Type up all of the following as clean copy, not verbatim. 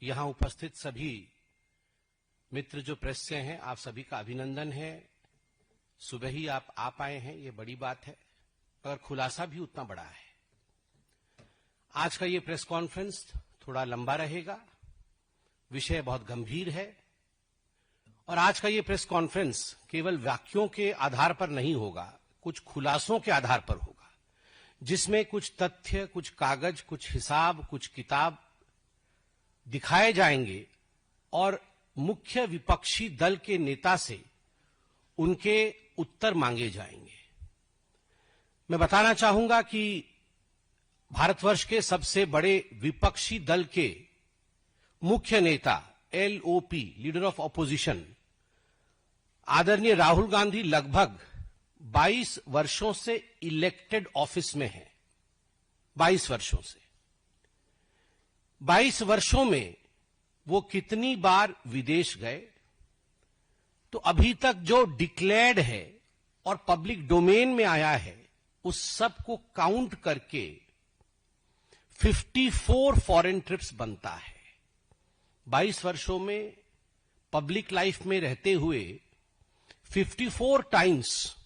यहां उपस्थित सभी मित्र जो प्रेस से हैं, आप सभी का अभिनंदन है। सुबह ही आप आ पाए हैं, ये बड़ी बात है, और खुलासा भी उतना बड़ा है। आज का ये प्रेस कॉन्फ्रेंस थोड़ा लंबा रहेगा, विषय बहुत गंभीर है, और आज का ये प्रेस कॉन्फ्रेंस केवल वाक्यों के आधार पर नहीं होगा, कुछ खुलासों के आधार पर होगा, जिसमें कुछ तथ्य, कुछ कागज, कुछ हिसाब, कुछ किताब दिखाए जाएंगे और मुख्य विपक्षी दल के नेता से उनके उत्तर मांगे जाएंगे। मैं बताना चाहूंगा कि भारतवर्ष के सबसे बड़े विपक्षी दल के मुख्य नेता एलओपी, लीडर ऑफ ऑपोजिशन, आदरणीय राहुल गांधी लगभग 22 वर्षों से इलेक्टेड ऑफिस में हैं। 22 वर्षों से 22 वर्षों में वो कितनी बार विदेश गए, तो अभी तक जो डिक्लेयर्ड है और पब्लिक डोमेन में आया है, उस सब को काउंट करके 54 फॉरेन ट्रिप्स बनता है। 22 वर्षों में पब्लिक लाइफ में रहते हुए 54 टाइम्स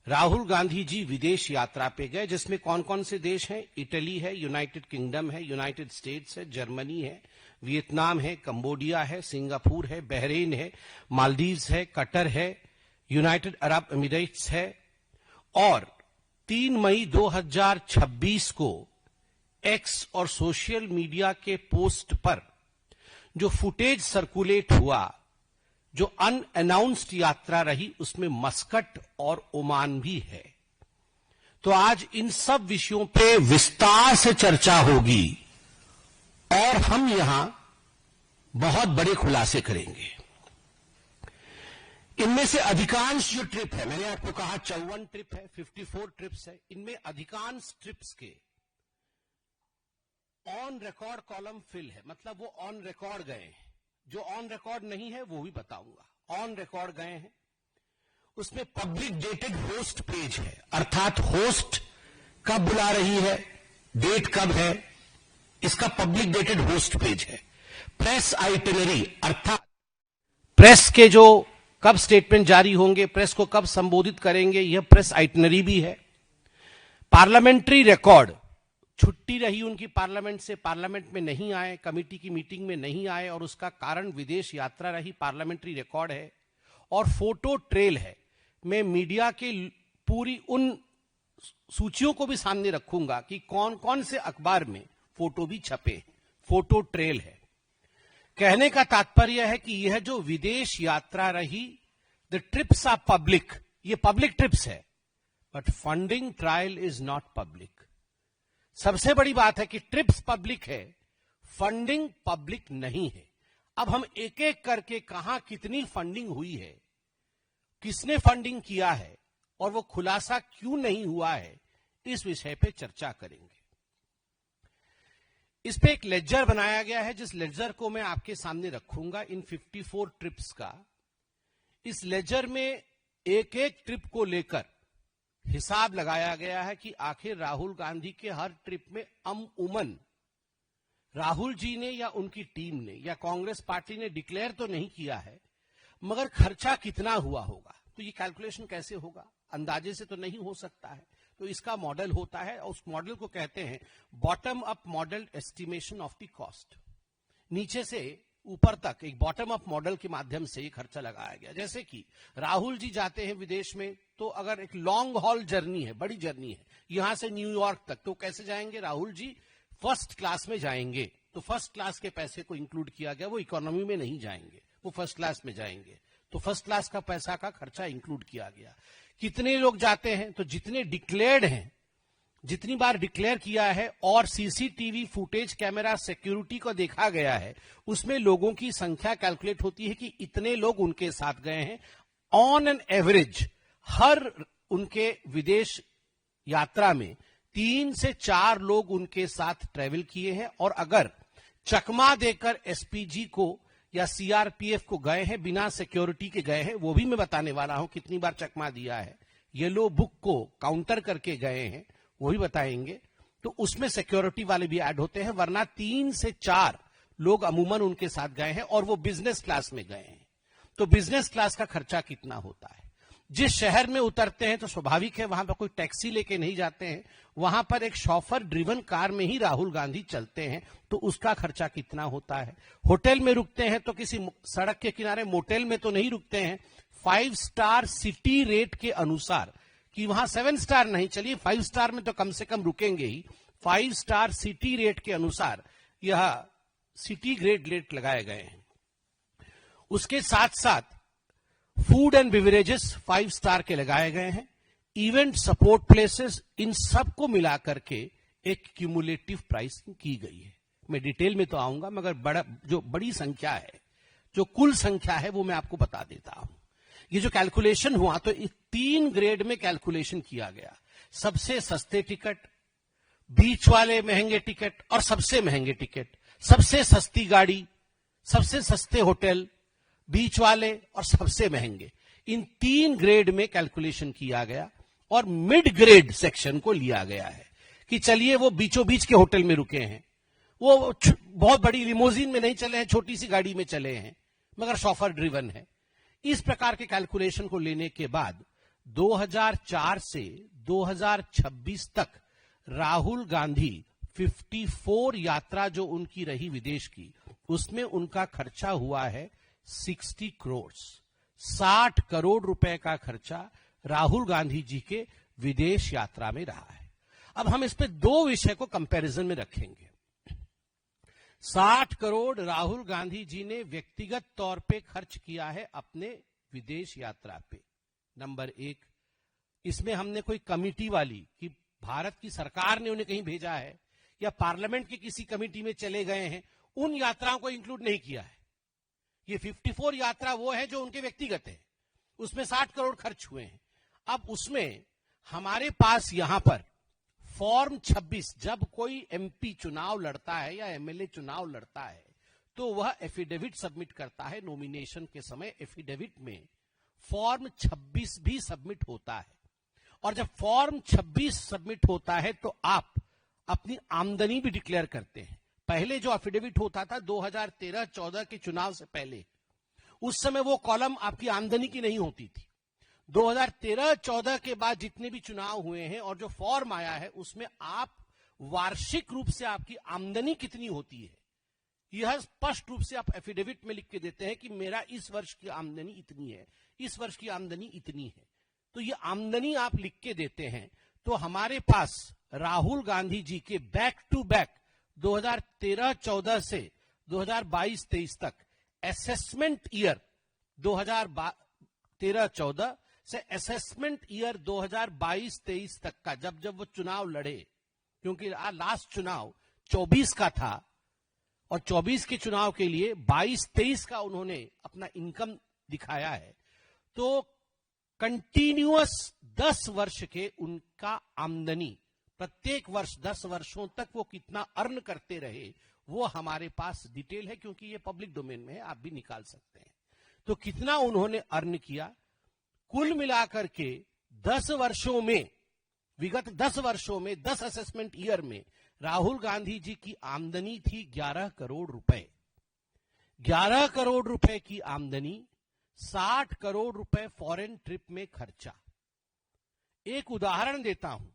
राहुल गांधी जी विदेश यात्रा पे गए, जिसमें कौन कौन से देश हैं? इटली है, यूनाइटेड किंगडम है, यूनाइटेड स्टेट्स है, जर्मनी है, वियतनाम है, कंबोडिया है, सिंगापुर है, बहरीन है, मालदीव्स है, कतर है, यूनाइटेड अरब एमिरेट्स है। और 3 मई 2026 को एक्स और सोशल मीडिया के पोस्ट पर जो फुटेज सर्कुलेट हुआ, जो अनअनाउंस्ड यात्रा रही, उसमें मस्कट और ओमान भी है। तो आज इन सब विषयों पे विस्तार से चर्चा होगी और हम यहां बहुत बड़े खुलासे करेंगे। इनमें से अधिकांश जो ट्रिप है, मैंने आपको कहा 54 ट्रिप है, 54 ट्रिप्स है, इनमें अधिकांश ट्रिप्स के ऑन रिकॉर्ड कॉलम फिल है, मतलब वो ऑन रिकॉर्ड गए हैं। जो ऑन रिकॉर्ड नहीं है वो भी बताऊंगा। ऑन रिकॉर्ड गए हैं, उसमें पब्लिक डेटेड होस्ट पेज है, अर्थात होस्ट कब बुला रही है, डेट कब है, इसका पब्लिक डेटेड होस्ट पेज है। प्रेस आइटिनरी, अर्थात प्रेस के जो कब स्टेटमेंट जारी होंगे, प्रेस को कब संबोधित करेंगे, यह प्रेस आइटिनरी भी है। पार्लियामेंट्री रिकॉर्ड, छुट्टी रही उनकी पार्लियामेंट से, पार्लियामेंट में नहीं आए, कमेटी की मीटिंग में नहीं आए और उसका कारण विदेश यात्रा रही, पार्लियामेंट्री रिकॉर्ड है। और फोटो ट्रेल है। मैं मीडिया के पूरी उन सूचियों को भी सामने रखूंगा कि कौन कौन से अखबार में फोटो भी छपे, फोटो ट्रेल है। कहने का तात्पर्य है कि यह जो विदेश यात्रा रही, द ट्रिप्स आर पब्लिक, ये पब्लिक ट्रिप्स है, but funding trial is not public. सबसे बड़ी बात है कि ट्रिप्स पब्लिक है, फंडिंग पब्लिक नहीं है। अब हम एक एक करके कहां कितनी फंडिंग हुई है, किसने फंडिंग किया है और वो खुलासा क्यों नहीं हुआ है, इस विषय पे चर्चा करेंगे। इस पे एक लेजर बनाया गया है, जिस लेजर को मैं आपके सामने रखूंगा इन 54 ट्रिप्स का। इस लेजर में एक एक ट्रिप को लेकर हिसाब लगाया गया है कि आखिर राहुल गांधी के हर ट्रिप में अमूमन राहुल जी ने या उनकी टीम ने या कांग्रेस पार्टी ने डिक्लेयर तो नहीं किया है, मगर खर्चा कितना हुआ होगा। तो ये कैलकुलेशन कैसे होगा, अंदाजे से तो नहीं हो सकता है। तो इसका मॉडल होता है और उस मॉडल को कहते हैं bottom up model estimation of the cost. नीचे से ऊपर तक एक बॉटम अप मॉडल के माध्यम से ये खर्चा लगाया गया। जैसे कि राहुल जी जाते हैं विदेश में, तो अगर एक लॉन्ग हॉल जर्नी है, बड़ी जर्नी है, यहां से न्यूयॉर्क तक, तो कैसे जाएंगे? राहुल जी फर्स्ट क्लास में जाएंगे, तो फर्स्ट क्लास के पैसे को इंक्लूड किया गया। वो इकोनॉमी में नहीं जाएंगे, वो फर्स्ट क्लास में जाएंगे, तो फर्स्ट क्लास का पैसा का खर्चा इंक्लूड किया गया। कितने लोग जाते हैं? तो जितने डिक्लेयर्ड हैं, जितनी बार डिक्लेयर किया है और सीसीटीवी फुटेज कैमरा सिक्योरिटी को देखा गया है, उसमें लोगों की संख्या कैलकुलेट होती है कि इतने लोग उनके साथ गए हैं। ऑन एन एवरेज हर उनके विदेश यात्रा में 3 से 4 लोग उनके साथ ट्रेवल किए हैं। और अगर चकमा देकर एसपीजी को या सीआरपीएफ को गए हैं, बिना सिक्योरिटी के गए हैं, वो भी मैं बताने वाला हूं कितनी बार चकमा दिया है, येलो बुक को काउंटर करके गए हैं, वो भी बताएंगे। तो उसमें सिक्योरिटी वाले भी ऐड होते हैं, वरना 3 से 4 लोग अमूमन उनके साथ गए हैं और वो बिजनेस क्लास में गए हैं। तो बिजनेस क्लास का खर्चा कितना होता है? जिस शहर में उतरते हैं तो स्वाभाविक है वहां पर कोई टैक्सी लेके नहीं जाते हैं, वहां पर एक शॉफर ड्रिवन कार में ही राहुल गांधी चलते हैं, तो उसका खर्चा कितना होता है? होटल में रुकते हैं तो किसी सड़क के किनारे मोटेल में तो नहीं रुकते हैं, 5 स्टार सिटी रेट के अनुसार, कि वहां 7 स्टार नहीं, चलिए 5 स्टार में तो कम से कम रुकेंगे ही, 5 स्टार सिटी रेट के अनुसार यह सिटी ग्रेड रेट लगाए गए हैं। उसके साथ साथ फूड एंड बिवरेजेस 5 स्टार के लगाए गए हैं, इवेंट सपोर्ट प्लेसेस, इन सबको मिलाकर के एक क्यूमुलेटिव प्राइसिंग की गई है। मैं डिटेल में तो आऊंगा, मगर जो बड़ी संख्या है, जो कुल संख्या है, वो मैं आपको बता देता हूं। ये जो कैलकुलेशन हुआ तो 3 ग्रेड में कैलकुलेशन किया गया। सबसे सस्ते टिकट, बीच वाले महंगे टिकट और सबसे महंगे टिकट, सबसे सस्ती गाड़ी, सबसे सस्ते होटल, बीच वाले और सबसे महंगे, इन 3 ग्रेड में कैलकुलेशन किया गया और मिड ग्रेड सेक्शन को लिया गया है कि चलिए वो बीचों बीच के होटल में रुके हैं, वो बहुत बड़ी लिमोजिन में नहीं चले हैं, छोटी सी गाड़ी में चले हैं, मगर शॉफर ड्रिवन है। इस प्रकार के कैलकुलेशन को लेने के बाद 2004 से 2026 तक राहुल गांधी 54 यात्रा जो उनकी रही विदेश की, उसमें उनका खर्चा हुआ है 60 करोड़, 60 करोड़ रुपए का खर्चा राहुल गांधी जी के विदेश यात्रा में रहा है। अब हम इस पे 2 विषय को कंपैरिजन में रखेंगे। 60 करोड़ राहुल गांधी जी ने व्यक्तिगत तौर पे खर्च किया है अपने विदेश यात्रा पे, नंबर 1। इसमें हमने कोई कमिटी वाली कि भारत की सरकार ने उन्हें कहीं भेजा है या पार्लियामेंट की किसी कमिटी में चले गए हैं, उन यात्राओं को इंक्लूड नहीं किया है। ये 54 यात्रा वो है जो उनके व्यक्तिगत है, उसमें 60 करोड़ खर्च हुए हैं। अब उसमें हमारे पास यहां पर फॉर्म 26, जब कोई एमपी चुनाव लड़ता है या एमएलए चुनाव लड़ता है तो वह एफिडेविट सबमिट करता है। नॉमिनेशन के समय एफिडेविट में फॉर्म 26 भी सबमिट होता है, और जब फॉर्म 26 सबमिट होता है तो आप अपनी आमदनी भी डिक्लेयर करते हैं। पहले जो एफिडेविट होता था 2013-14 के चुनाव से पहले, उस समय वो कॉलम आपकी आमदनी की नहीं होती थी। 2013-14 के बाद जितने भी चुनाव हुए हैं और जो फॉर्म आया है, उसमें आप वार्षिक रूप से आपकी आमदनी कितनी होती है, यह स्पष्ट रूप से आप एफिडेविट में लिख के देते हैं कि मेरा इस वर्ष की आमदनी इतनी है, इस वर्ष की आमदनी इतनी है। तो ये आमदनी आप लिख के देते हैं। तो हमारे पास राहुल गांधी जी के बैक टू बैक 2013-14 से 2022-23 तक असेसमेंट ईयर 2013-14 से असेसमेंट ईयर 2022-23 तक का, जब वो चुनाव लड़े, क्योंकि लास्ट चुनाव 24 का था और 24 के चुनाव के लिए 22-23 का उन्होंने अपना इनकम दिखाया है, तो कंटिन्यूअस 10 वर्ष के उनका आमदनी, प्रत्येक वर्ष 10 वर्षों तक वो कितना अर्न करते रहे, वो हमारे पास डिटेल है, क्योंकि ये पब्लिक डोमेन में है, आप भी निकाल सकते हैं। तो कितना उन्होंने अर्न किया, कुल मिलाकर के 10 वर्षों में, विगत 10 वर्षों में, 10 असेसमेंट ईयर में राहुल गांधी जी की आमदनी थी 11 करोड़ रुपए। 11 करोड़ रुपए की आमदनी, 60 करोड़ रुपए फॉरेन ट्रिप में खर्चा। एक उदाहरण देता हूं,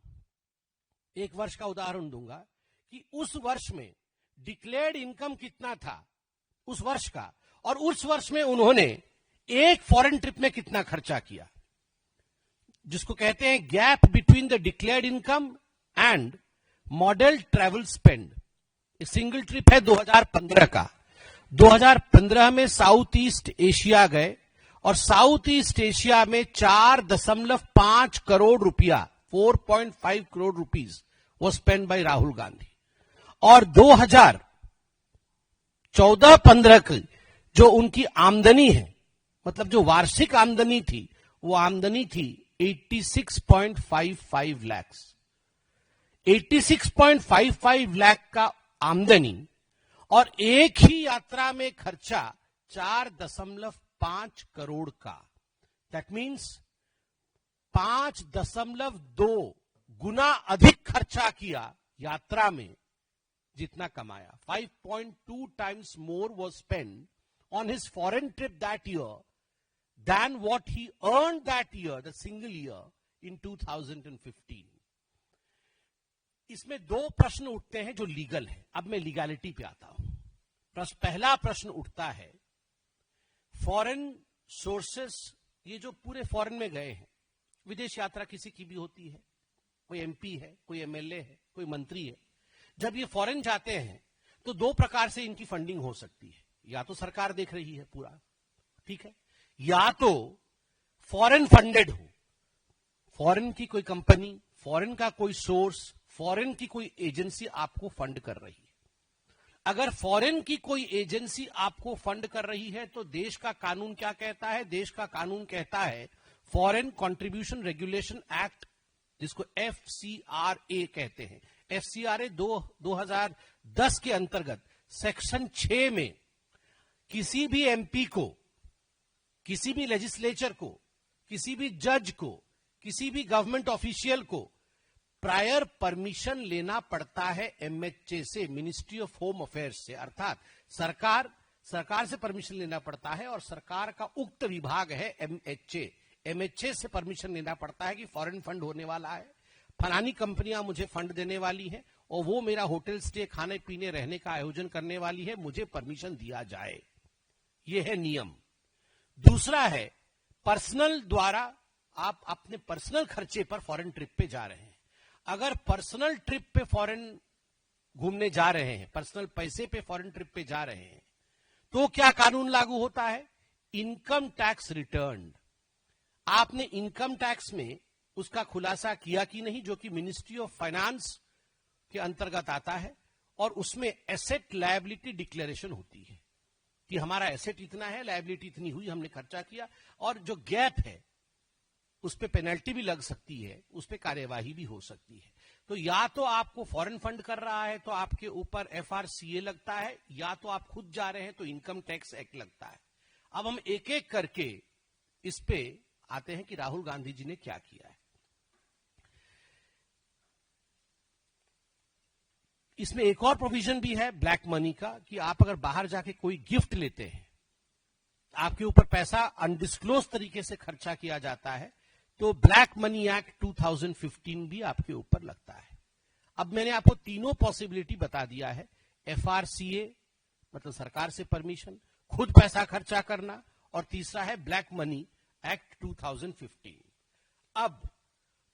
एक वर्ष का उदाहरण दूंगा कि उस वर्ष में डिक्लेयर्ड इनकम कितना था उस वर्ष का, और उस वर्ष में उन्होंने एक फॉरेन ट्रिप में कितना खर्चा किया, जिसको कहते हैं gap between the declared income and model travel spend. एक सिंगल ट्रिप है 2015 का। 2015 में साउथ ईस्ट एशिया गए और साउथ ईस्ट एशिया में 4.5 करोड़ रुपया, 4.5 करोड़ रुपीज वो स्पेंड बाय राहुल गांधी। और 2014-15 की जो उनकी आमदनी है, मतलब जो वार्षिक आमदनी थी, वो आमदनी थी 86.55 लाख। 86.55 लाख का आमदनी और एक ही यात्रा में खर्चा 4.5 करोड़ का। दैट मीन्स 5.2 गुना अधिक खर्चा किया यात्रा में जितना कमाया। 5.2 times more was spent on his foreign trip that year than what he earned that year, the single year, in 2015. इसमें दो प्रश्न उठते हैं जो लीगल है। अब मैं लीगैलिटी पे आता हूं। पहला प्रश्न उठता है, फॉरेन सोर्सेस, ये जो पूरे फॉरेन में गए हैं, विदेश यात्रा किसी की भी होती है, कोई एमपी है, कोई एमएलए है, कोई मंत्री है, जब ये फॉरेन जाते हैं तो दो प्रकार से इनकी फंडिंग हो सकती है। या तो सरकार देख रही है पूरा, ठीक है, या तो फॉरेन फंडेड हो, फॉरेन की कोई कंपनी, फॉरेन का कोई सोर्स, फॉरेन की कोई एजेंसी आपको फंड कर रही है। अगर फॉरेन की कोई एजेंसी आपको फंड कर रही है तो देश का कानून क्या कहता है? देश का कानून कहता है फॉरेन कंट्रीब्यूशन रेगुलेशन एक्ट, जिसको FCRA कहते हैं। FCRA 2010 के अंतर्गत सेक्शन 6 में किसी भी एमपी को, किसी भी लेजिस्लेचर को, किसी भी जज को, किसी भी गवर्नमेंट ऑफिशियल को प्रायर परमिशन लेना पड़ता है MHA से, मिनिस्ट्री ऑफ होम अफेयर्स से। अर्थात सरकार से परमिशन लेना पड़ता है और सरकार का उक्त विभाग है MHA से परमिशन लेना पड़ता है कि फॉरेन फंड होने वाला है, फलानी कंपनियां मुझे फंड देने वाली हैं और वो मेरा होटल स्टे, खाने पीने रहने का आयोजन करने वाली है, मुझे परमिशन दिया जाए। ये है नियम। दूसरा है पर्सनल द्वारा, आप अपने पर्सनल खर्चे पर फॉरेन ट्रिप पे जा रहे हैं। अगर पर्सनल ट्रिप पे फॉरेन घूमने जा रहे हैं, पर्सनल पैसे पे फॉरेन ट्रिप पे जा रहे हैं, तो क्या कानून लागू होता है? Income tax return. आपने इनकम टैक्स में उसका खुलासा किया कि नहीं, जो कि मिनिस्ट्री ऑफ फाइनेंस के अंतर्गत आता है, और उसमें एसेट लायबिलिटी डिक्लेरेशन होती है कि हमारा एसेट इतना है, लायबिलिटी इतनी हुई, हमने खर्चा किया, और जो गैप है उस पे पेनल्टी भी लग सकती है, उस पे कार्यवाही भी हो सकती है। तो या तो आपको फॉरेन फंड कर रहा है तो आपके ऊपर FRCA लगता है, या तो आप खुद जा रहे हैं तो इनकम टैक्स एक्ट लगता है। अब हम एक एक करके इस पे आते हैं कि राहुल गांधी जी ने क्या किया है। इसमें एक और प्रोविजन भी है ब्लैक मनी का, कि आप अगर बाहर जाके कोई गिफ्ट लेते हैं, आपके ऊपर पैसा अनडिस्क्लोज तरीके से खर्चा किया जाता है, तो ब्लैक मनी एक्ट 2015 भी आपके ऊपर लगता है। अब मैंने आपको तीनों पॉसिबिलिटी बता दिया है। FRCA मतलब सरकार से परमिशन, खुद पैसा खर्चा करना, और तीसरा है ब्लैक मनी एक्ट 2015। अब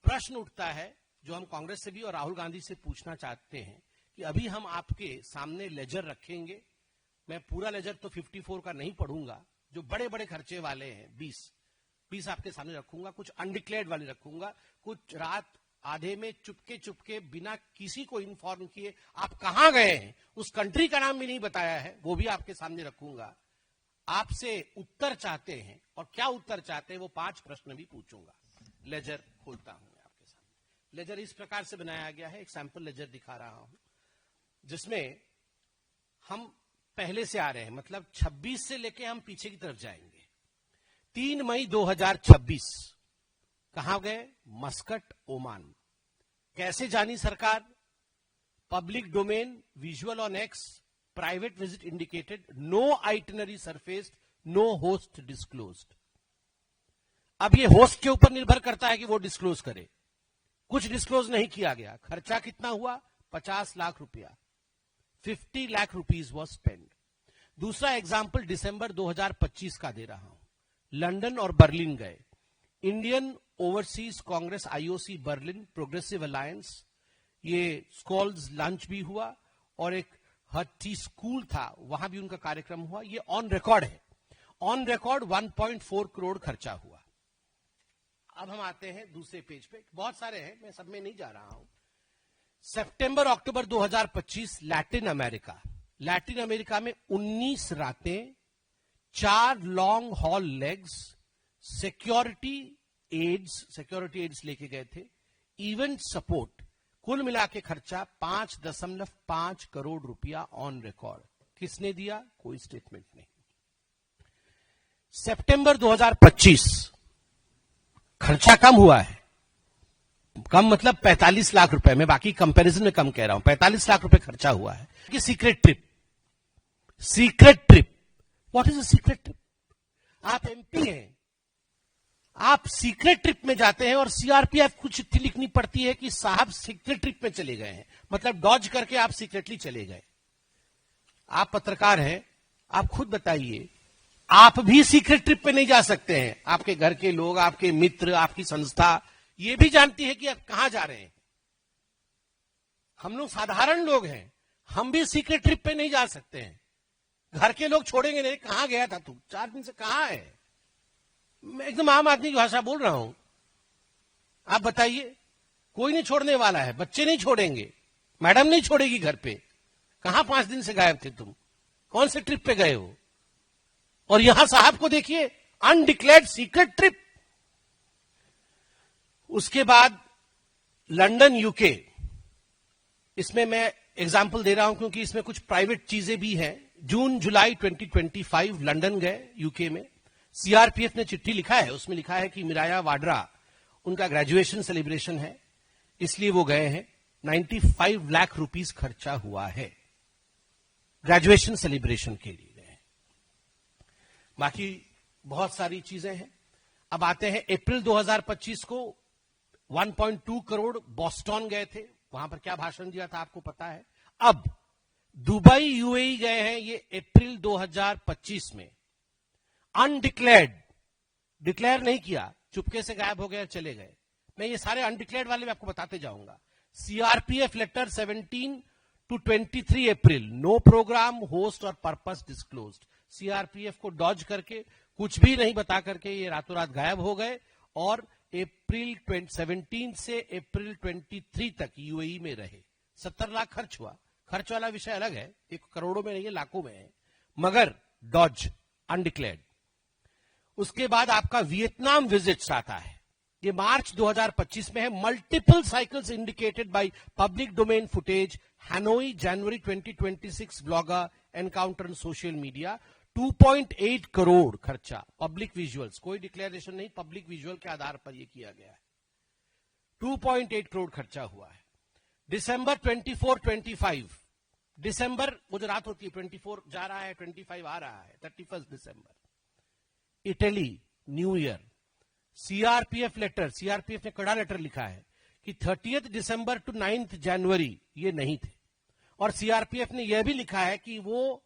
प्रश्न उठता है जो हम कांग्रेस से भी और राहुल गांधी से पूछना चाहते हैं कि अभी हम आपके सामने लेजर रखेंगे, मैं पूरा लेजर तो 54 का नहीं पढ़ूंगा, जो बड़े बड़े खर्चे वाले हैं 20 आपके सामने रखूंगा, कुछ अनडिक्लेयर्ड वाले रखूंगा, कुछ रात आधे में चुपके बिना किसी को इन्फॉर्म किए आप कहां गए हैं, उस कंट्री का नाम भी नहीं बताया है, वो भी आपके सामने रखूंगा। आपसे उत्तर चाहते हैं, और क्या उत्तर चाहते हैं वो 5 प्रश्न भी पूछूंगा। लेजर खोलता हूं मैं आपके सामने। लेजर इस प्रकार से बनाया गया है, एक सैंपल लेजर दिखा रहा हूं, जिसमें हम पहले से आ रहे हैं, मतलब 26 से लेके हम पीछे की तरफ जाएंगे। 3 मई 2026 कहां गए? Muscat, Oman. कैसे जानी सरकार? Public domain, visual on X, private visit indicated, no itinerary surfaced, no host disclosed. अब ये होस्ट के ऊपर निर्भर करता है कि वो डिस्क्लोज करे। कुछ डिस्क्लोज नहीं किया गया। खर्चा कितना हुआ? 50 लाख रुपया, 50 लाख रुपीज वॉज स्पेंड। दूसरा एग्जाम्पल दिसंबर 2025 का दे रहा हूं। लंदन और बर्लिन गए, Indian overseas Congress IOC Berlin progressive alliance, ये स्कॉल्स लंच भी हुआ, और एक हट्टी स्कूल था, वहां भी उनका कार्यक्रम हुआ। ये ऑन रिकॉर्ड है, ऑन रिकॉर्ड 1.4 करोड़ खर्चा हुआ। अब हम आते हैं दूसरे पेज पे, बहुत सारे हैं, मैं सब में नहीं जा रहा हूं। सितंबर अक्टूबर 2025 लैटिन अमेरिका में 19 रातें, 4 long haul legs, security aides लेके गए थे, इवेंट सपोर्ट, कुल मिला के खर्चा 5.5 करोड़ रुपया ऑन रिकॉर्ड। किसने दिया? कोई स्टेटमेंट नहीं। सितंबर 2025 खर्चा कम हुआ है, कम मतलब 45 लाख रुपए, मैं बाकी कंपैरिजन में कम कह रहा हूं, 45 लाख रुपए खर्चा हुआ है कि secret trip. Secret trip, what is a secret trip? आप एमपी हैं, आप सीक्रेट ट्रिप में जाते हैं और सीआरपीएफ को चिट्ठी लिखनी पड़ती है कि साहब सीक्रेट ट्रिप में चले गए हैं, मतलब डॉज करके आप सीक्रेटली चले गए। आप पत्रकार हैं, आप खुद बताइए, आप भी सीक्रेट ट्रिप पे नहीं जा सकते हैं। आपके घर के लोग, आपके मित्र, आपकी संस्था ये भी जानती है कि आप कहां जा रहे हैं। हम लोग साधारण लोग हैं, हम भी सीक्रेट ट्रिप पे नहीं जा सकते हैं। घर के लोग छोड़ेंगे नहीं, कहां गया था तू, 4 दिन से कहां है? मैं एकदम आम आदमी की भाषा बोल रहा हूं, आप बताइए। कोई नहीं छोड़ने वाला है, बच्चे नहीं छोड़ेंगे, मैडम नहीं छोड़ेगी घर पे। कहां 5 दिन से गायब थे तुम, कौन से ट्रिप पे गए हो? और यहां साहब को देखिए, अनडिक्लेयर्ड सीक्रेट ट्रिप। उसके बाद लंदन यूके, इसमें मैं एग्जाम्पल दे रहा हूं क्योंकि इसमें कुछ प्राइवेट चीजें भी हैं। जून जुलाई 2025 लंदन गए यूके में। सीआरपीएफ ने चिट्ठी लिखा है, उसमें लिखा है कि मिराया वाड्रा उनका ग्रेजुएशन सेलिब्रेशन है, इसलिए वो गए हैं। 95 लाख रुपीस खर्चा हुआ है, ग्रेजुएशन सेलिब्रेशन के लिए गए। बाकी बहुत सारी चीजें हैं। अब आते हैं अप्रैल 2025 को 1.2 करोड़ बॉस्टन गए थे, वहां पर क्या भाषण दिया था आपको पता है। अब दुबई यूएई गए हैं, ये अप्रैल 2025 में। अनडिक्लेयर्ड, डिक्लेयर नहीं किया, चुपके से गायब हो गए, चले गए। मैं ये सारे अनडिक्लेयर्ड वाले भी आपको बताते जाऊंगा। CRPF letter 17 to 23 April, no programme, host और पर्पस डिस्क्लोज्ड। सीआरपीएफ को डॉज करके, कुछ भी नहीं बता करके ये रातों रात गायब हो गए और अप्रैल 17 से अप्रैल 23 तक यूएई में रहे। 70 लाख खर्च हुआ। खर्च वाला विषय अलग है, एक करोड़ों में नहीं है, लाखों में है, मगर डॉज, अनडिक्लेयर्ड। उसके बाद आपका वियतनाम विजिट्स आता है, ये मार्च 2025 में है। Multiple cycles indicated by public domain footage, Hanoi जनवरी 2026 blogger encounter on social media. 2.8 crore खर्चा, पब्लिक विजुअल्स, कोई डिक्लेरेशन नहीं, पब्लिक विजुअल के आधार पर यह किया गया है। 2.8 करोड़ खर्चा हुआ है। दिसंबर 24-25, दिसंबर वो जो रात होती है, 24 जा रहा है, 25 आ रहा है, 31 दिसंबर, Italy new year. CRPF letter, CRPF ने कड़ा लेटर लिखा है कि 30 दिसंबर टू 9 जनवरी ये नहीं थे। और सीआरपीएफ ने यह भी लिखा है कि वो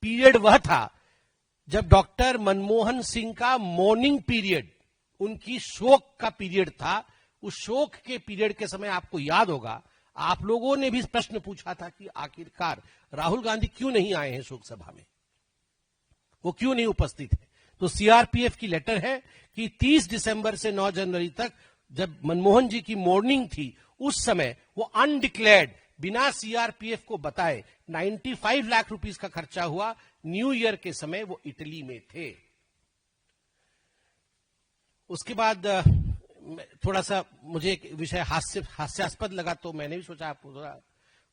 पीरियड वह था जब डॉक्टर मनमोहन सिंह का मॉर्निंग पीरियड, उनकी शोक का पीरियड था। उस शोक के पीरियड के समय आपको याद होगा, आप लोगों ने भी प्रश्न पूछा था कि आखिरकार राहुल गांधी क्यों नहीं आए हैं शोक सभा में, वो क्यों नहीं उपस्थित है। तो सीआरपीएफ की लेटर है कि 30 दिसंबर से 9 जनवरी तक जब मनमोहन जी की मॉर्निंग थी, उस समय वो अनडिक्लेयर्ड, बिना सीआरपीएफ को बताए 95 लाख रुपीस का खर्चा हुआ। न्यू ईयर के समय वो इटली में थे। उसके बाद थोड़ा सा मुझे एक विषय हास्यास्पद लगा, तो मैंने भी सोचा आपको थोड़ा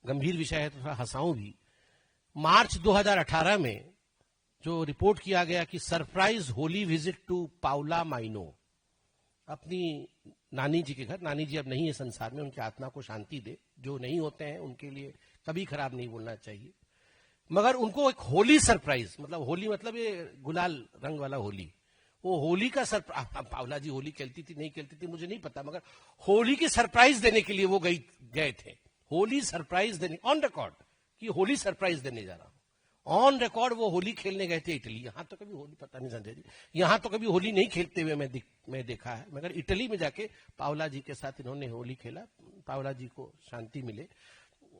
गंभीर विषय है तो थोड़ा हंसाऊं भी। मार्च 2018 में जो रिपोर्ट किया गया कि surprise Holi visit to Paula Maino, अपनी नानी जी के घर, नानी जी अब नहीं है संसार में, उनकी आत्मा को शांति दे, जो नहीं होते हैं उनके लिए कभी खराब नहीं बोलना चाहिए, मगर उनको एक होली सरप्राइज, मतलब होली मतलब ये गुलाल रंग वाला होली, वो होली का सरप्राइज, पाउला जी होली खेलती थी नहीं खेलती थी मुझे नहीं पता, मगर होली की सरप्राइज देने के लिए वो गए थे। होली सरप्राइज देने, ऑन रिकॉर्ड कि होली सरप्राइज देने जा रहा हूं, ऑन रिकॉर्ड वो होली खेलने गए थे इटली। यहां तो कभी होली, पता नहीं संजय जी, यहां तो कभी होली नहीं खेलते हुए मैं देखा है, मगर इटली में जाके पाउला जी के साथ इन्होंने होली खेला। पाउला जी को शांति मिले,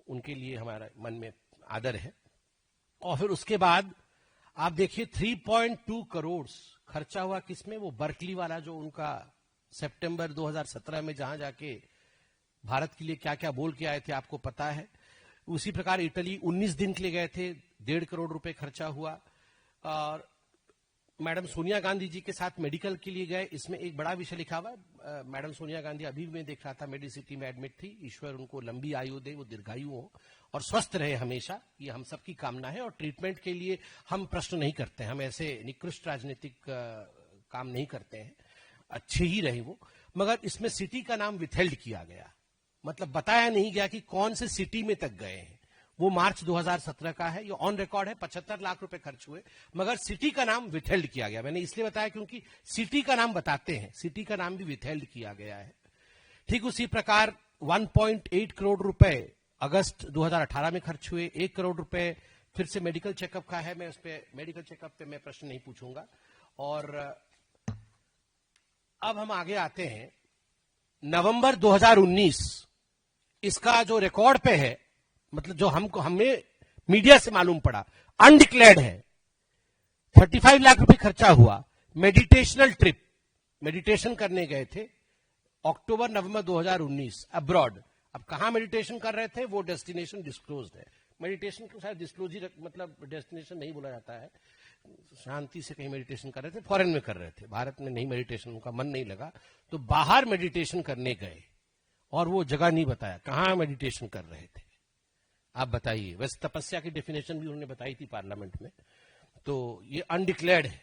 उनके लिए हमारा मन में आदर है। और फिर उसके बाद आप देखिए 3.2 करोड़ खर्चा हुआ किसमें, वो बर्कली वाला जो उनका सितंबर 2017 में जहां जाके भारत के लिए क्या क्या बोल के आए थे आपको पता है। उसी प्रकार इटली 19 दिन के लिए गए थे, 1.5 करोड़ रुपए खर्चा हुआ। और मैडम सोनिया गांधी जी के साथ मेडिकल के लिए गए, इसमें एक बड़ा विषय लिखा हुआ है। मैडम सोनिया गांधी अभी मैं देख रहा था मेडिसिटी में एडमिट थी, ईश्वर उनको लंबी आयु दे, वो दीर्घायु हो और स्वस्थ रहे हमेशा, ये हम सबकी कामना है। और ट्रीटमेंट के लिए हम प्रश्न नहीं करते, हम ऐसे निकृष्ट राजनीतिक काम नहीं करते हैं, अच्छे ही रहे वो। मगर इसमें सिटी का नाम विथहेल्ड किया गया, मतलब बताया नहीं गया कि कौन से सिटी में तक गए हैं। वो मार्च 2017 का है, ये ऑन रिकॉर्ड है, 75 लाख रुपए खर्च हुए, मगर सिटी का नाम विथहेल्ड किया गया। मैंने इसलिए बताया क्योंकि सिटी का नाम बताते हैं, सिटी का नाम भी विथहेल्ड किया गया है। ठीक उसी प्रकार 1.8 करोड़ रुपए अगस्त 2018 में खर्च हुए, 1 करोड़ रुपए फिर से मेडिकल चेकअप का है, मैं उस पर मेडिकल चेकअप पे मैं प्रश्न नहीं पूछूंगा। और अब हम आगे आते हैं नवंबर 2019, इसका जो रिकॉर्ड पे है, मतलब जो हमें मीडिया से मालूम पड़ा, अनडिक्लेयर्ड है। 35 लाख रुपए खर्चा हुआ, मेडिटेशनल ट्रिप, मेडिटेशन करने गए थे अक्टूबर नवंबर 2019 अब्रॉड। अब कहां मेडिटेशन कर रहे थे वो डेस्टिनेशन डिस्क्लोज्ड है। मेडिटेशन को शायद डिस्क्लोज ही मतलब डेस्टिनेशन नहीं बोला जाता है, शांति से कहीं मेडिटेशन कर रहे थे, फॉरेन में कर रहे थे, भारत में नहीं मेडिटेशन, उनका मन नहीं लगा तो बाहर मेडिटेशन करने गए और वो जगह नहीं बताया कहां मेडिटेशन कर रहे थे। आप बताइए, वैसे तपस्या की डेफिनेशन भी उन्होंने बताई थी पार्लियामेंट में, तो ये अनडिक्लेयर्ड है।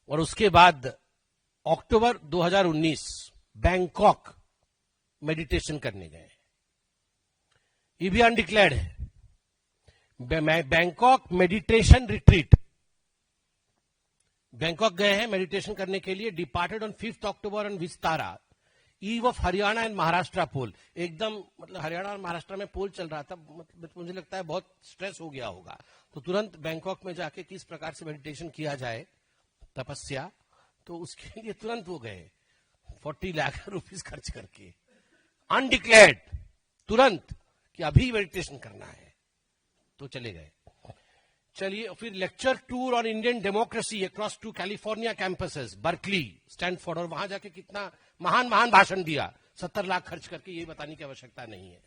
और उसके बाद अक्टूबर 2019 बैंकॉक मेडिटेशन करने गए, ये भी अनडिक्लेयर्ड है। बैंकॉक मेडिटेशन रिट्रीट, बैंकॉक गए हैं मेडिटेशन करने के लिए, departed on 5 October on Vistara eve of Haryana and Maharashtra poll. एकदम मतलब हरियाणा और महाराष्ट्र में पोल चल रहा था, मतलब मुझे लगता है बहुत स्ट्रेस हो गया होगा, तो तुरंत बैंकॉक में जाके किस प्रकार से मेडिटेशन किया जाए, तपस्या, तो उसके लिए तुरंत वो गए 40 लाख रुपीस खर्च करके, अनडिक्लेयर्ड, तुरंत कि अभी मेडिटेशन करना है, तो चले गए। चलिए फिर lecture tour on Indian democracy across 2 California campuses, Berkeley, Stanford, और वहां जाके कितना महान महान भाषण दिया 70 लाख खर्च करके, ये बताने की आवश्यकता नहीं है।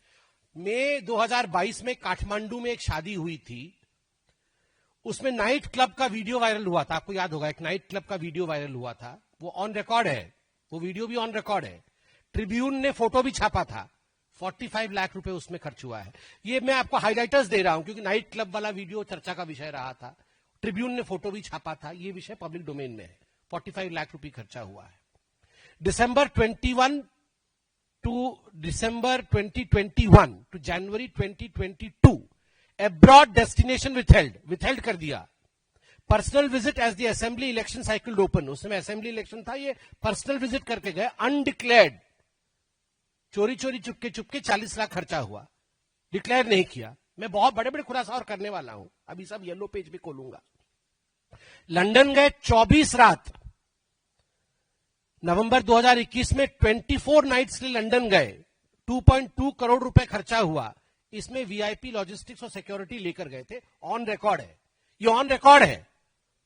मई 2022 में काठमांडू में एक शादी हुई थी, उसमें नाइट क्लब का वीडियो वायरल हुआ था, आपको याद होगा, एक नाइट क्लब का वीडियो वायरल हुआ था, वो ऑन रिकॉर्ड है, वो वीडियो भी ऑन रिकॉर्ड है, ट्रिब्यून ने फोटो भी छापा था, 45 लाख रुपए उसमें खर्च हुआ है। ये मैं आपको हाइलाइटर्स दे रहा हूं क्योंकि नाइट क्लब वाला वीडियो चर्चा का विषय रहा था, ट्रिब्यून ने फोटो भी छापा था, ये विषय पब्लिक डोमेन में है, 45 लाख रुपए खर्चा हुआ है। December 2021 to January 2022 abroad destination withheld कर दिया। Personal visit as the assembly election cycle open, उस समय असेंबली इलेक्शन था, ये पर्सनल विजिट करके गए, अनडिक्लेयर्ड, चोरी चोरी चुपके चुपके 40 लाख खर्चा हुआ, डिक्लेयर नहीं किया। मैं बहुत बड़े बड़े खुलासा और करने वाला हूं, अभी सब येलो पेज पे खोलूंगा। लंदन गए 24 रात, नवंबर 2021 में 24 नाइट्स के लंदन गए, 2.2 करोड़ रुपए खर्चा हुआ, इसमें वीआईपी लॉजिस्टिक्स और सिक्योरिटी लेकर गए थे, ऑन रिकॉर्ड है, ये ऑन रिकॉर्ड है,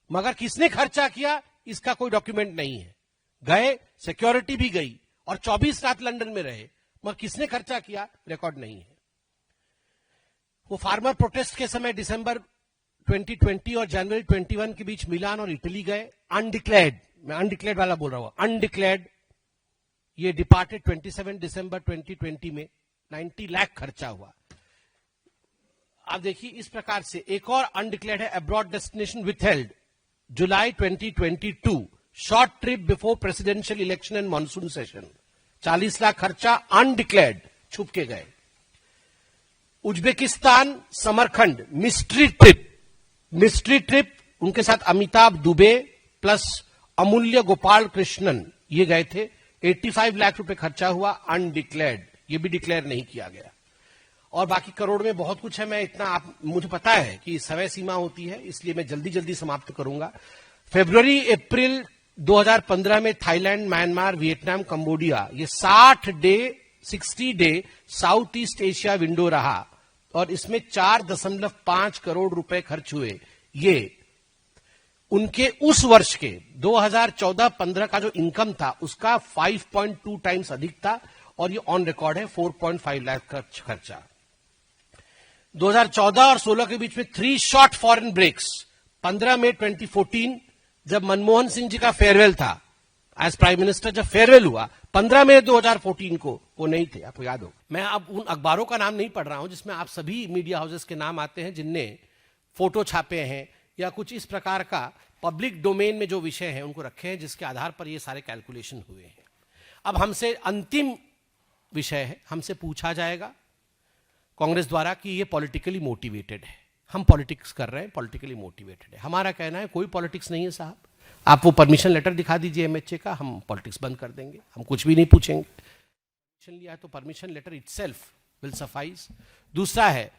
मगर किसने खर्चा किया इसका कोई डॉक्यूमेंट नहीं है। गए, सिक्योरिटी भी गई और 24 रात लंदन में रहे, मगर किसने खर्चा किया रिकॉर्ड नहीं है। वो फार्मर प्रोटेस्ट के समय दिसंबर 2020 और जनवरी 21 के बीच मिलान और इटली गए, अनडिक्लेयर्ड, मैं अनडिक्लेयर्ड वाला बोल रहा हूं, अनडिक्लेयर्ड, ये डिपार्टेड 27 दिसंबर 2020 में, 90 लाख खर्चा हुआ। आप देखिए इस प्रकार से एक और अनडिक्लेयर्ड है, abroad destination withheld, July 2022, short trip before presidential election and monsoon session, 40 lakh खर्चा, अनडिक्लेयर्ड, छुप के गए। उज्बेकिस्तान समरखंड, मिस्ट्री ट्रिप, उनके साथ अमिताभ दुबे प्लस अमूल्य गोपाल कृष्णन, ये गए थे, 85 लाख रुपए खर्चा हुआ, अनडिक्लेयर्ड, ये भी डिक्लेयर नहीं किया गया। और बाकी करोड़ में बहुत कुछ है, मैं इतना मुझे पता है कि समय सीमा होती है, इसलिए मैं जल्दी जल्दी समाप्त करूंगा। फरवरी अप्रैल 2015 में थाईलैंड, म्यांमार, वियतनाम, कंबोडिया, ये 60 day south east Asia window रहा और इसमें 4.5 करोड़ रुपए खर्च हुए। ये उनके उस वर्ष के 2014-15 का जो इनकम था उसका 5.2 टाइम्स अधिक था और ये ऑन रिकॉर्ड है, 4.5 लाख खर्चा। 2014 और 16 के बीच में 3 शॉर्ट फॉरेन ब्रेक्स, 15 मई 2014 जब मनमोहन सिंह जी का फेयरवेल था एज प्राइम मिनिस्टर, जब फेयरवेल हुआ 15 मई 2014 को, वो नहीं थे, आपको याद हो। मैं अब उन अखबारों का नाम नहीं पढ़ रहा हूं जिसमें आप सभी मीडिया हाउसेस के नाम आते हैं जिनने फोटो छापे हैं या कुछ इस प्रकार का पब्लिक डोमेन में जो विषय है उनको रखे हैं, जिसके आधार पर ये सारे कैलकुलेशन हुए हैं। अब हमसे अंतिम विषय है, हमसे पूछा जाएगा कांग्रेस द्वारा कि ये पॉलिटिकली मोटिवेटेड है, हम पॉलिटिक्स कर रहे हैं, पॉलिटिकली मोटिवेटेड है। हमारा कहना है कोई पॉलिटिक्स नहीं है साहब, आप वो परमिशन लेटर दिखा दीजिए एमएचए का, हम पॉलिटिक्स बंद कर देंगे, हम कुछ भी नहीं पूछेंगे। परमिशन लिया है तो permission letter itself will suffice. दूसरा है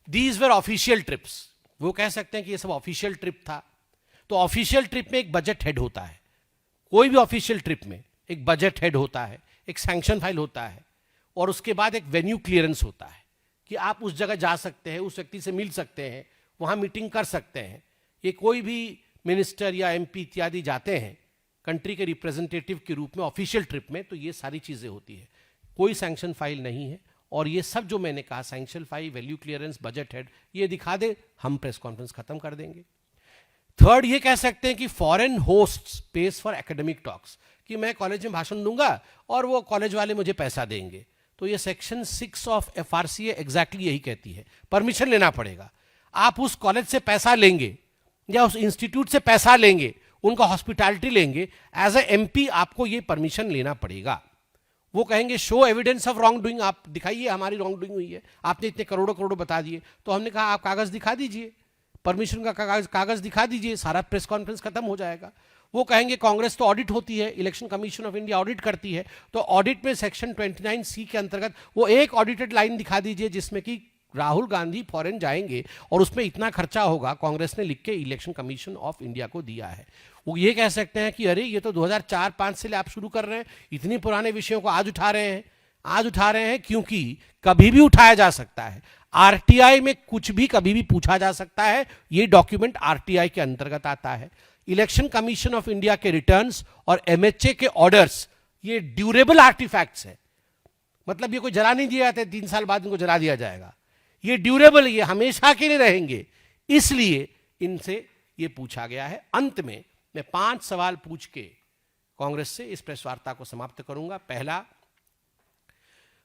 दीज वर ऑफिशियल ट्रिप्स, वो कह सकते हैं कि ये सब ऑफिशियल ट्रिप था, तो ऑफिशियल ट्रिप में एक बजट हेड होता है, कोई भी ऑफिशियल ट्रिप में एक बजट हेड होता है, एक सैंक्शन फाइल होता है, और उसके बाद एक वेन्यू क्लियरेंस होता है कि आप उस जगह जा सकते हैं, उस व्यक्ति से मिल सकते हैं, वहां मीटिंग कर सकते हैं। ये कोई भी मिनिस्टर या एमपी इत्यादि जाते हैं कंट्री के रिप्रेजेंटेटिव के रूप में ऑफिशियल ट्रिप में, तो ये सारी चीजें होती है, कोई सैंक्शन फाइल नहीं है। और ये सब जो मैंने कहा, sanction file, value clearance, budget head, ये दिखा दे, हम प्रेस कॉन्फ्रेंस खत्म कर देंगे। थर्ड, ये कह सकते हैं कि foreign hosts pays for academic talks, कि मैं कॉलेज में भाषण दूंगा और वो कॉलेज वाले मुझे पैसा देंगे, तो ये सेक्शन 6 ऑफ एफआरसीए एग्जैक्टली यही कहती है, परमिशन लेना पड़ेगा। आप उस कॉलेज से पैसा लेंगे या उस इंस्टीट्यूट से पैसा लेंगे, उनका हॉस्पिटैलिटी लेंगे, एज ए एमपी आपको ये परमिशन लेना पड़ेगा। वो कहेंगे show evidence of wrong doing, आप दिखाइए हमारी रॉन्ग डूइंग हुई है, आपने इतने करोड़ों करोड़ों बता दिए। तो हमने कहा आप कागज दिखा दीजिए, परमिशन का कागज दिखा दीजिए, सारा प्रेस कॉन्फ्रेंस खत्म हो जाएगा। वो कहेंगे कांग्रेस तो ऑडिट होती है, election commission of India audit करती है, तो ऑडिट में सेक्शन 29C के अंतर्गत वो एक ऑडिटेड लाइन दिखा दीजिए जिसमें कि राहुल गांधी फॉरेन जाएंगे और उसमें इतना खर्चा होगा, कांग्रेस ने लिख के इलेक्शन कमीशन ऑफ इंडिया को दिया है। वो ये कह सकते हैं कि अरे ये तो 2004-5 से आप शुरू कर रहे हैं, इतने पुराने विषयों को आज उठा रहे हैं। आज उठा रहे हैं क्योंकि कभी भी उठाया जा सकता है, आरटीआई में कुछ भी कभी भी पूछा जा सकता है, ये डॉक्यूमेंट आरटीआई के अंतर्गत आता है। इलेक्शन कमीशन ऑफ इंडिया के रिटर्न्स और एमएचए के ऑर्डर्स ये ड्यूरेबल आर्टिफैक्ट्स है, मतलब ये कोई जला नहीं दिए जाते, 3 साल बाद इनको जला दिया जाएगा, ये ड्यूरेबल, ये हमेशा के लिए रहेंगे, इसलिए इनसे ये पूछा गया है। अंत में मैं 5 सवाल पूछ के कांग्रेस से इस प्रेस वार्ता को समाप्त करूंगा। पहला,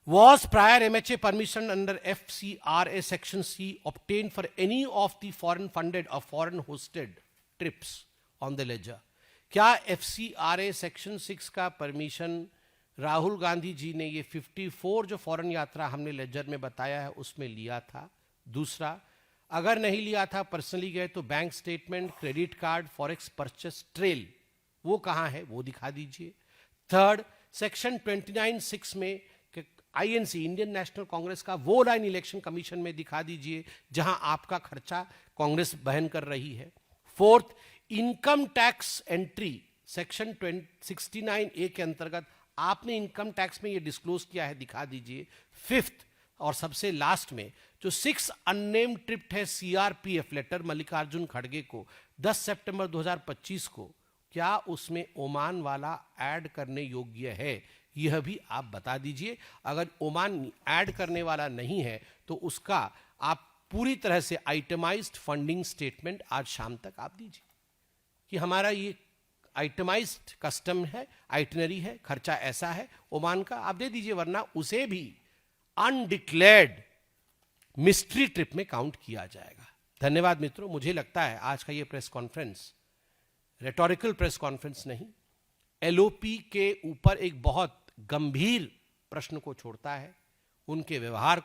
was prior MHA permission under FCRA section C obtained for any of the foreign funded or foreign hosted trips on the ledger? क्या FCRA section 6 का परमिशन राहुल गांधी जी ने ये 54 जो फॉरेन यात्रा हमने लेजर में बताया है उसमें लिया था? दूसरा, अगर नहीं लिया था, पर्सनली गए, तो bank statement, credit card, forex purchase trail वो कहां है, वो दिखा दीजिए। थर्ड, सेक्शन 29(6) में आईएनसी, इंडियन नेशनल कांग्रेस का वो लाइन इलेक्शन कमीशन में दिखा दीजिए जहां आपका खर्चा कांग्रेस वहन कर रही है। Fourth, income tax entry section 69A के अंतर्गत आपने इनकम टैक्स में ये डिस्क्लोज किया है, दिखा दीजिए। फिफ्थ और सबसे लास्ट में जो 6 अननेम्ड ट्रिप है सीआरपीएफ लेटर मल्लिकार्जुन खड़गे को 10 सितंबर 2025 को, क्या उसमें ओमान वाला ऐड करने योग्य है, यह भी आप बता दीजिए। अगर ओमान ऐड करने वाला नहीं है तो उसका आप पूरी तरह से आइटमाइज्ड फंडिंग स्टेटमेंट आज शाम तक आप दीजिए कि हमारा ये आइटमाइज्ड कस्टम है, आइटनरी है, खर्चा ऐसा है, ओमान का आप दे दीजिए, वरना उसे भी अनडिक्लेयर्ड मिस्ट्री ट्रिप में काउंट किया जाएगा। धन्यवाद मित्रों, मुझे लगता है आज का ये press conference rhetorical press conference नहीं, एलओपी के ऊपर एक बहुत गंभीर प्रश्न को छोड़ता है। उनके व्यवहार,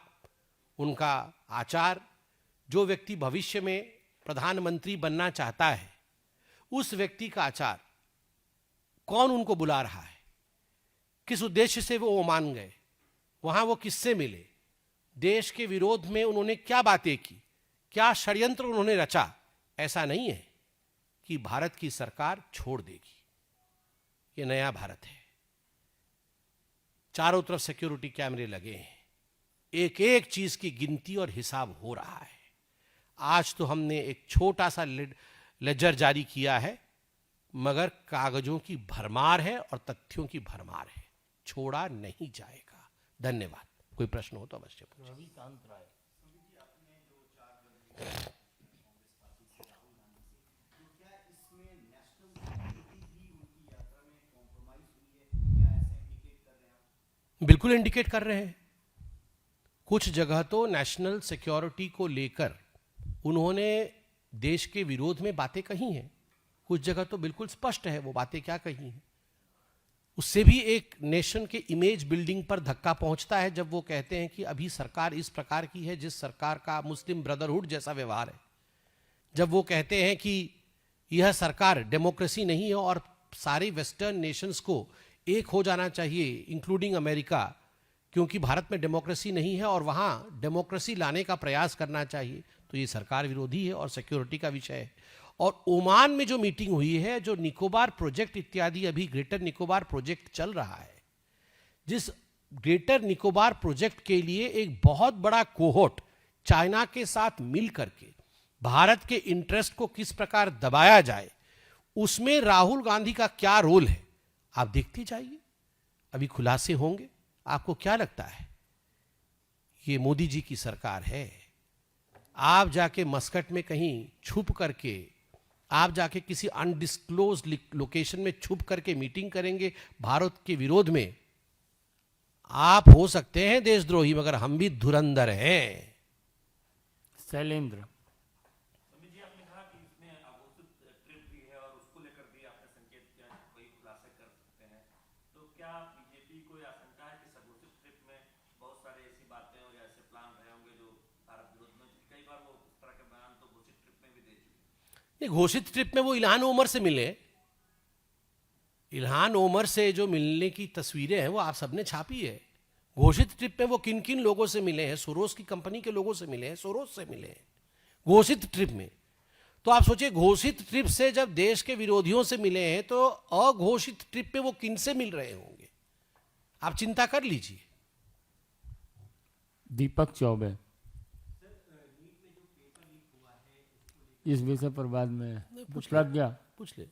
उनका आचार, जो व्यक्ति भविष्य में प्रधानमंत्री बनना चाहता है उस व्यक्ति का आचार, कौन उनको बुला रहा है, किस उद्देश्य से वो ओमान गए, वहां वो किससे मिले, देश के विरोध में उन्होंने क्या बातें की, क्या षड्यंत्र उन्होंने रचा। ऐसा नहीं है कि भारत की सरकार छोड़ देगी, ये नया भारत है, चारों तरफ सिक्योरिटी कैमरे लगे हैं, एक एक चीज की गिनती और हिसाब हो रहा है। आज तो हमने एक छोटा सा लेजर जारी किया है, मगर कागजों की भरमार है और तथ्यों की भरमार है, छोड़ा नहीं जाएगा। धन्यवाद। कोई प्रश्न हो तो अवश्य पूछिए। रविकांत राय, बिल्कुल इंडिकेट कर रहे हैं। कुछ जगह तो नेशनल सिक्योरिटी को लेकर उन्होंने देश के विरोध में बातें कही हैं, कुछ जगह तो बिल्कुल स्पष्ट है वो बातें क्या कही हैं। उससे भी एक नेशन के इमेज बिल्डिंग पर धक्का पहुंचता है जब वो कहते हैं कि अभी सरकार इस प्रकार की है जिस सरकार का मुस्लिम ब्रदरहुड जैसा व्यवहार है। जब वो कहते हैं कि यह सरकार डेमोक्रेसी नहीं है और सारे वेस्टर्न नेशंस को एक हो जाना चाहिए इंक्लूडिंग अमेरिका, क्योंकि भारत में डेमोक्रेसी नहीं है और वहां डेमोक्रेसी लाने का प्रयास करना चाहिए, तो ये सरकार विरोधी है और सिक्योरिटी का विषय है। और ओमान में जो मीटिंग हुई है, जो निकोबार प्रोजेक्ट इत्यादि, अभी ग्रेटर निकोबार प्रोजेक्ट चल रहा है, जिस ग्रेटर निकोबार प्रोजेक्ट के लिए एक बहुत बड़ा कोहोर्ट चाइना के साथ मिल करके भारत के इंटरेस्ट को किस प्रकार दबाया जाए, उसमें राहुल गांधी का क्या रोल है आप देखते जाइए, अभी खुलासे होंगे। आपको क्या लगता है ये मोदी जी की सरकार है? आप जाके मस्कट में कहीं छुप करके, आप जाके किसी अनडिस्क्लोज लोकेशन में छुप करके मीटिंग करेंगे भारत के विरोध में? आप हो सकते हैं देशद्रोही, मगर हम भी धुरंधर हैं। शैलेंद्र, नहीं, घोषित ट्रिप में वो इल्हान ओमर से मिले। इल्हान ओमर से जो मिलने की तस्वीरें हैं वो आप सबने छापी है। घोषित ट्रिप में वो किन किन लोगों से मिले हैं? सोरोस की कंपनी के लोगों से मिले हैं, सोरोस से मिले हैं घोषित ट्रिप में। तो आप सोचिए, घोषित ट्रिप से जब देश के विरोधियों से मिले हैं तो अघोषित ट्रिप पे वो किन से मिल रहे होंगे? आप चिंता कर लीजिए। दीपक चौबे, इस विषय पर बाद में प्रज्ञा पूछ ले।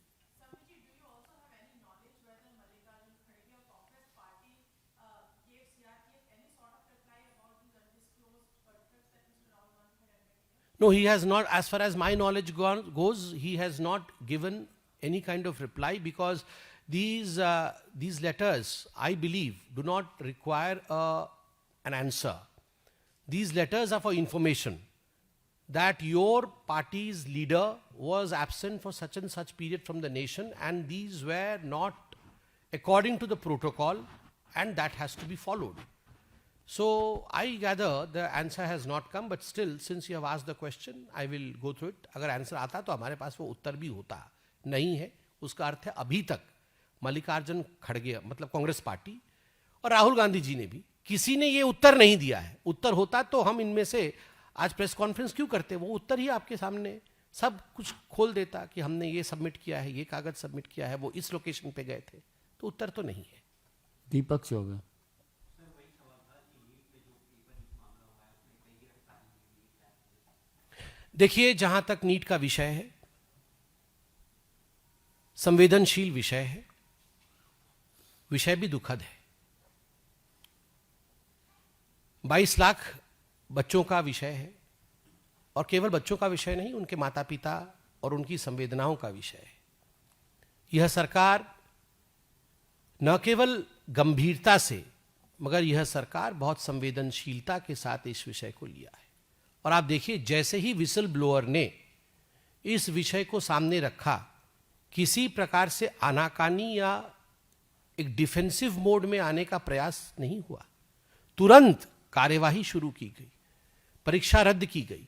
No, he has not, as far as my knowledge goes, he has not given any kind of reply, because these letters, I believe, do not require an answer. These letters are for information, that your party's leader was absent for such and such period from the nation, and these were not according to the protocol, and that has to be followed. So I gather the answer has not come, but still, since you have asked the question, I will go through it. अगर answer आता तो हमारे पास वो उत्तर भी होता, नहीं है उसका अर्थ है अभी तक मल्लिकार्जुन खड़गे, मतलब कांग्रेस पार्टी, और राहुल गांधी जी ने भी, किसी ने ये उत्तर नहीं दिया है। उत्तर होता तो हम इनमें से आज प्रेस कॉन्फ्रेंस क्यों करते? वो उत्तर ही आपके सामने सब कुछ खोल देता कि हमने ये सबमिट किया है, ये कागज सबमिट किया है, वो इस लोकेशन पे गए थे, तो उत्तर तो नहीं है। दीपक चौबे, देखिए, जहां तक नीट का विषय है, संवेदनशील विषय है, विषय भी दुखद है। 22 लाख बच्चों का विषय है, और केवल बच्चों का विषय नहीं, उनके माता पिता और उनकी संवेदनाओं का विषय है। यह सरकार न केवल गंभीरता से, मगर यह सरकार बहुत संवेदनशीलता के साथ इस विषय को लिया है। और आप देखिए, जैसे ही विसल ब्लोअर ने इस विषय को सामने रखा, किसी प्रकार से आनाकानी या एक डिफेंसिव मोड में आने का प्रयास नहीं हुआ। तुरंत कार्यवाही शुरू की गई, परीक्षा रद्द की गई,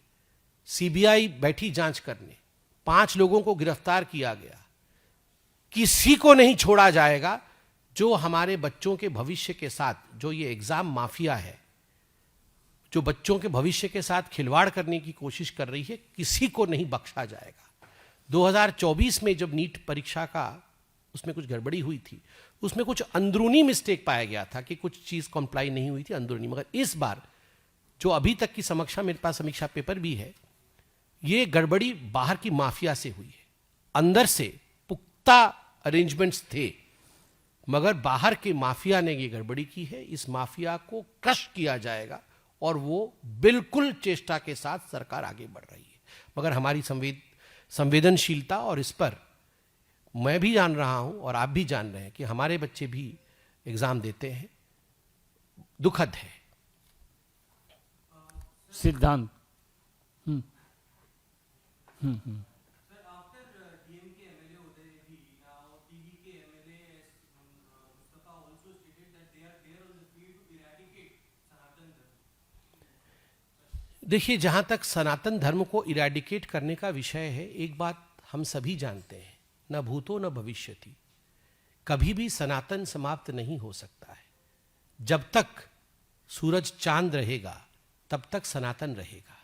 सीबीआई बैठी जांच करने, 5 लोगों को गिरफ्तार किया गया। किसी को नहीं छोड़ा जाएगा जो हमारे बच्चों के भविष्य के साथ, जो ये एग्जाम माफिया है, जो बच्चों के भविष्य के साथ खिलवाड़ करने की कोशिश कर रही है, किसी को नहीं बख्शा जाएगा। 2024 में जब नीट परीक्षा का उसमें कुछ गड़बड़ी हुई थी, उसमें कुछ अंदरूनी मिस्टेक पाया गया था कि कुछ चीज कंप्लाई नहीं हुई थी अंदरूनी, मगर इस बार जो अभी तक की समीक्षा, मेरे पास समीक्षा पेपर भी है, ये गड़बड़ी बाहर की माफिया से हुई है। अंदर से पुख्ता अरेंजमेंट्स थे, मगर बाहर के माफिया ने ये गड़बड़ी की है। इस माफिया को क्रश किया जाएगा, और वो बिल्कुल चेष्टा के साथ सरकार आगे बढ़ रही है। मगर हमारी संवेदनशीलता, और इस पर मैं भी जान रहा हूं और आप भी जान रहे हैं कि हमारे बच्चे भी एग्जाम देते हैं, दुखद है। सिद्धांत, देखिए, जहां तक सनातन धर्म को इरेडिकेट करने का विषय है, एक बात हम सभी जानते हैं, न भूतो न भविष्यति, कभी भी सनातन समाप्त नहीं हो सकता है। जब तक सूरज चांद रहेगा तब तक सनातन रहेगा।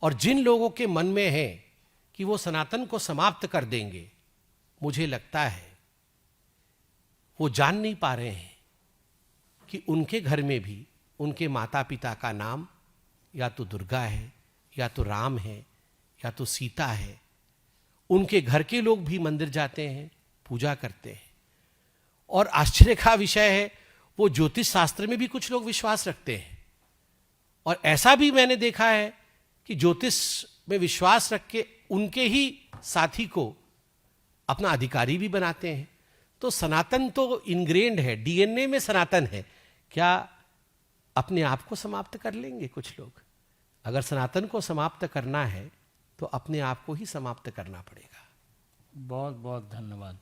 और जिन लोगों के मन में है कि वो सनातन को समाप्त कर देंगे, मुझे लगता है वो जान नहीं पा रहे हैं कि उनके घर में भी उनके माता पिता का नाम या तो दुर्गा है, या तो राम है, या तो सीता है। उनके घर के लोग भी मंदिर जाते हैं, पूजा करते हैं। और आश्चर्य का विषय है, वो ज्योतिष शास्त्र में भी कुछ लोग विश्वास रखते हैं। और ऐसा भी मैंने देखा है कि ज्योतिष में विश्वास रख के उनके ही साथी को अपना अधिकारी भी बनाते हैं। तो सनातन तो इनग्रेन्ड है, डीएनए में सनातन है। क्या अपने आप को समाप्त कर लेंगे कुछ लोग? अगर सनातन को समाप्त करना है तो अपने आप को ही समाप्त करना पड़ेगा। बहुत बहुत धन्यवाद।